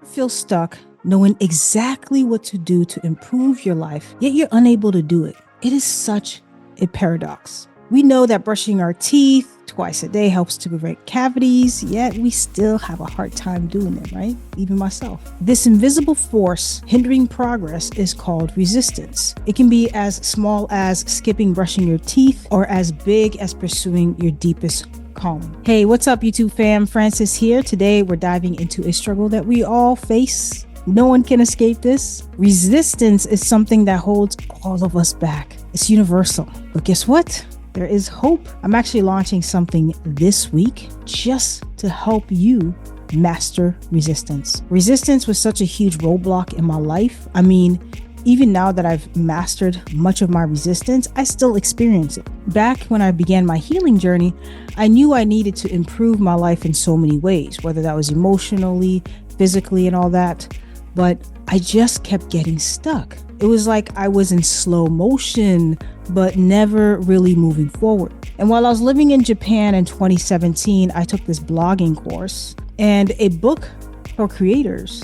Feel stuck knowing exactly what to do to improve your life, yet you're unable to do it? It is such a paradox. We know that brushing our teeth twice a day helps to prevent cavities, yet we still have a hard time doing it, right? Even myself. This invisible force hindering progress is called resistance. It can be as small as skipping brushing your teeth or as big as pursuing your deepest calling. Hey, what's up, YouTube fam? Francis here. Today, we're diving into a struggle that we all face. No one can escape this. Resistance is something that holds all of us back. It's universal. But guess what? There is hope. I'm actually launching something this week just to help you master resistance. Resistance was such a huge roadblock in my life. I mean, even now that I've mastered much of my resistance, I still experience it. Back when I began my healing journey, I knew I needed to improve my life in so many ways, whether that was emotionally, physically, and all that. But I just kept getting stuck. It was like I was in slow motion, but never really moving forward. And while I was living in Japan in 2017, I took this blogging course, and a book for creators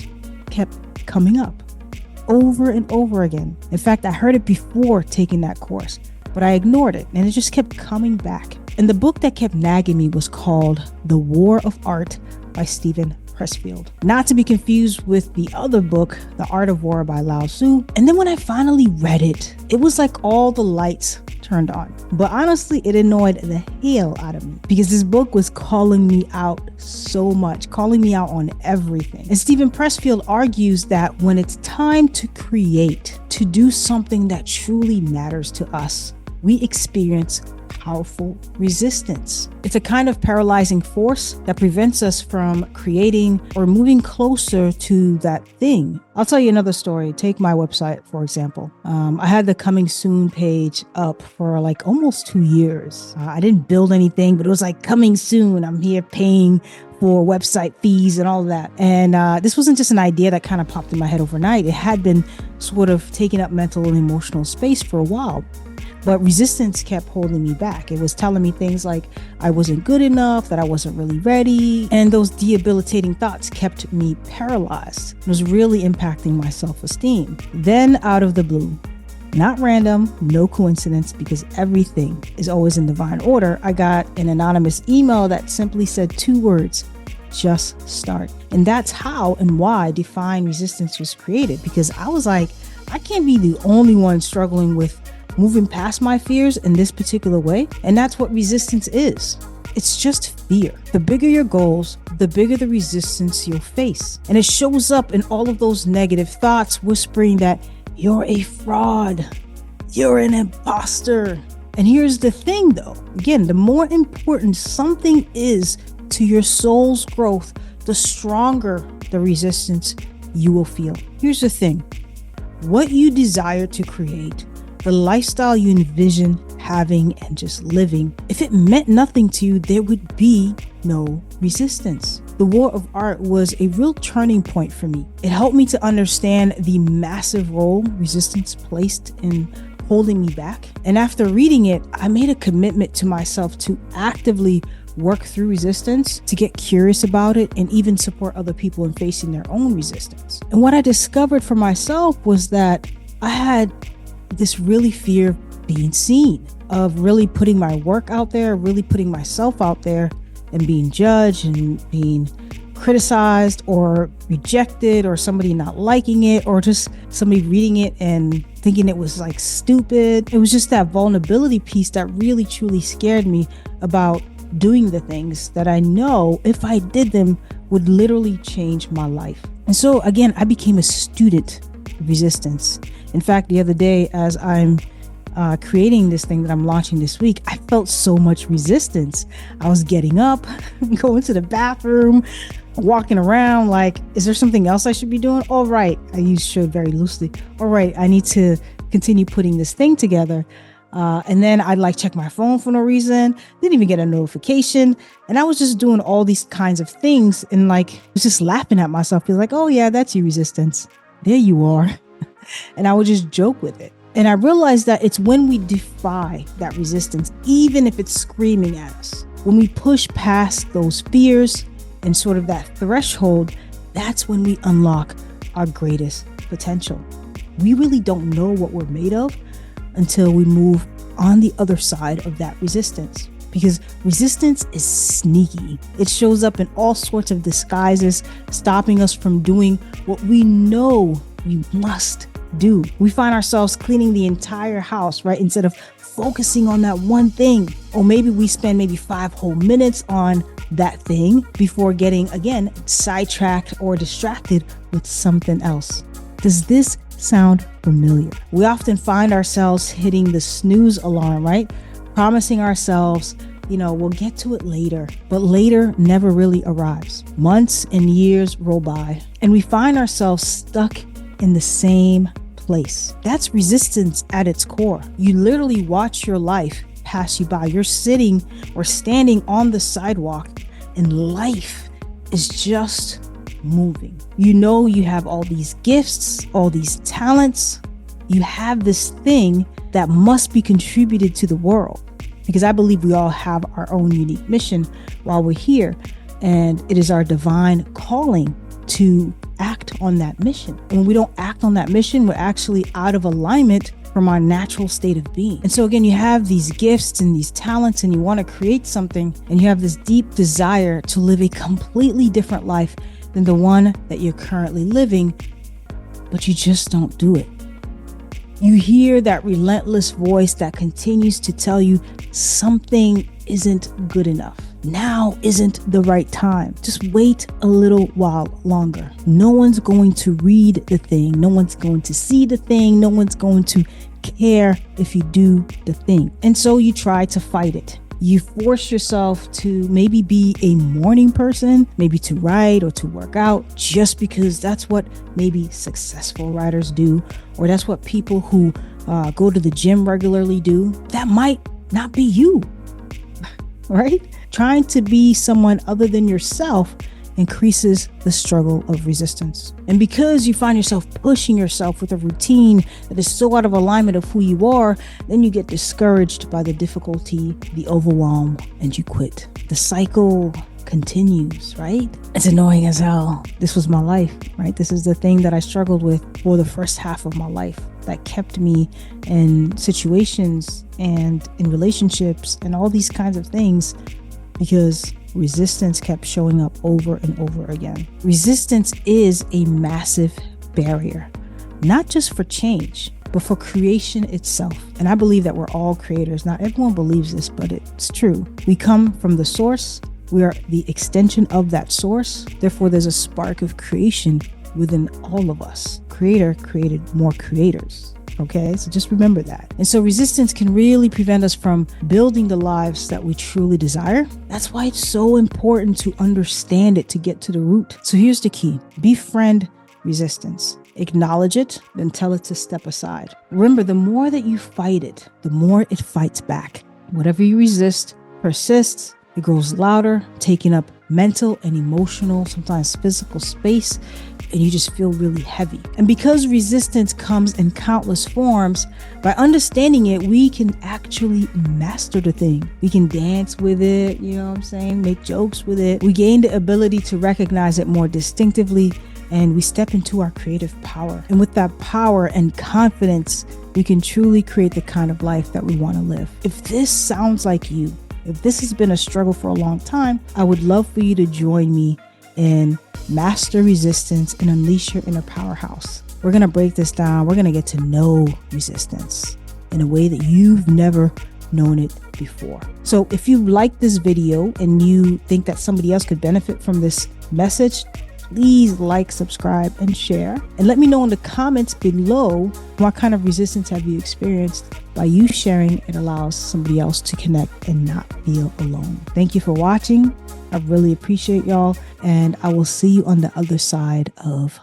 kept coming up over and over again. In fact, I heard it before taking that course, but I ignored it, and it just kept coming back. And the book that kept nagging me was called The War of Art by Steven Pressfield. Not to be confused with the other book, The Art of War by Lao Tzu. And then when I finally read it, it was like all the lights turned on. But honestly, it annoyed the hell out of me because this book was calling me out so much, calling me out on everything. And Steven Pressfield argues that when it's time to create, to do something that truly matters to us, we experience powerful resistance. It's a kind of paralyzing force that prevents us from creating or moving closer to that thing. I'll tell you another story. Take my website, for example. I had the coming soon page up for like almost 2 years. I didn't build anything, but it was like coming soon. I'm here paying for website fees and all of that. And this wasn't just an idea that kind of popped in my head overnight. It had been sort of taking up mental and emotional space for a while. But resistance kept holding me back. It was telling me things like I wasn't good enough, that I wasn't really ready. And those debilitating thoughts kept me paralyzed. It was really impacting my self-esteem. Then out of the blue, not random, no coincidence, because everything is always in divine order, I got an anonymous email that simply said 2 words: just start. And that's how and why Define Resistance was created, because I was like, I can't be the only one struggling with moving past my fears in this particular way. And that's what resistance is. It's just fear. The bigger your goals, the bigger the resistance you'll face. And it shows up in all of those negative thoughts whispering that you're a fraud, you're an imposter. And here's the thing though, again, the more important something is to your soul's growth, the stronger the resistance you will feel. Here's the thing, what you desire to create, the lifestyle you envision having and just living, if it meant nothing to you, there would be no resistance. The War of Art was a real turning point for me. It helped me to understand the massive role resistance placed in holding me back. And after reading it, I made a commitment to myself to actively work through resistance, to get curious about it, and even support other people in facing their own resistance. And what I discovered for myself was that I had this really fear of being seen, of really putting my work out there, really putting myself out there and being judged and being criticized or rejected, or somebody not liking it, or just somebody reading it and thinking it was like stupid. It was just that vulnerability piece that really truly scared me about doing the things that I know if I did them would literally change my life. And so again, I became a student of resistance. In fact, the other day, as I'm creating this thing that I'm launching this week, I felt so much resistance. I was getting up, going to the bathroom, walking around like, is there something else I should be doing? All right, I use should very loosely. All right, I need to continue putting this thing together. And then I'd like check my phone for no reason, didn't even get a notification. And I was just doing all these kinds of things and like, was just laughing at myself. Feels like, oh yeah, that's your resistance. There you are. And I would just joke with it. And I realized that it's when we defy that resistance, even if it's screaming at us, when we push past those fears and sort of that threshold, that's when we unlock our greatest potential. We really don't know what we're made of until we move on the other side of that resistance. Because resistance is sneaky. It shows up in all sorts of disguises, stopping us from doing what we know we must do. We find ourselves cleaning the entire house, right? Instead of focusing on that one thing. Or maybe we spend maybe 5 whole minutes on that thing before getting, again, sidetracked or distracted with something else. Does this sound familiar? We often find ourselves hitting the snooze alarm, right? Promising ourselves, we'll get to it later, but later never really arrives. Months and years roll by, and we find ourselves stuck in the same place. That's resistance at its core. You literally watch your life pass you by. You're sitting or standing on the sidewalk, and life is just moving. You have all these gifts, all these talents. You have this thing that must be contributed to the world. Because I believe we all have our own unique mission while we're here. And it is our divine calling to act on that mission. And when we don't act on that mission, we're actually out of alignment from our natural state of being. And so again, you have these gifts and these talents and you want to create something, and you have this deep desire to live a completely different life than the one that you're currently living, but you just don't do it. You hear that relentless voice that continues to tell you something isn't good enough. Now isn't the right time. Just wait a little while longer. No one's going to read the thing. No one's going to see the thing. No one's going to care if you do the thing. And so you try to fight it. You force yourself to maybe be a morning person, maybe to write or to work out, just because that's what maybe successful writers do, or that's what people who go to the gym regularly do. That might not be you, right? Trying to be someone other than yourself increases the struggle of resistance. And because you find yourself pushing yourself with a routine that is so out of alignment of who you are, then you get discouraged by the difficulty, the overwhelm, and you quit. The cycle continues, right? It's annoying as hell. This was my life, right? This is the thing that I struggled with for the first half of my life that kept me in situations and in relationships and all these kinds of things, because resistance kept showing up over and over again. Resistance is a massive barrier, not just for change, but for creation itself. And I believe that we're all creators. Not everyone believes this, but it's true. We come from the source. We are the extension of that source. Therefore, there's a spark of creation within all of us. Creator created more creators. Okay, so just remember that. And so resistance can really prevent us from building the lives that we truly desire. That's why it's so important to understand it, to get to the root. So here's the key. Befriend resistance. Acknowledge it, then tell it to step aside. Remember, the more that you fight it, the more it fights back. Whatever you resist persists. It grows louder, taking up mental and emotional, sometimes physical space, and you just feel really heavy. And because resistance comes in countless forms, by understanding it, we can actually master the thing. We can dance with it, make jokes with it. We gain the ability to recognize it more distinctively, and we step into our creative power. And with that power and confidence, we can truly create the kind of life that we want to live. If this sounds like you, if this has been a struggle for a long time, I would love for you to join me in Master Resistance and Unleash Your Inner Powerhouse. We're going to break this down. We're going to get to know resistance in a way that you've never known it before. So if you like this video and you think that somebody else could benefit from this message, please like, subscribe, and share. And let me know in the comments below, what kind of resistance have you experienced? By you sharing, it allows somebody else to connect and not feel alone. Thank you for watching. I really appreciate y'all. And I will see you on the other side of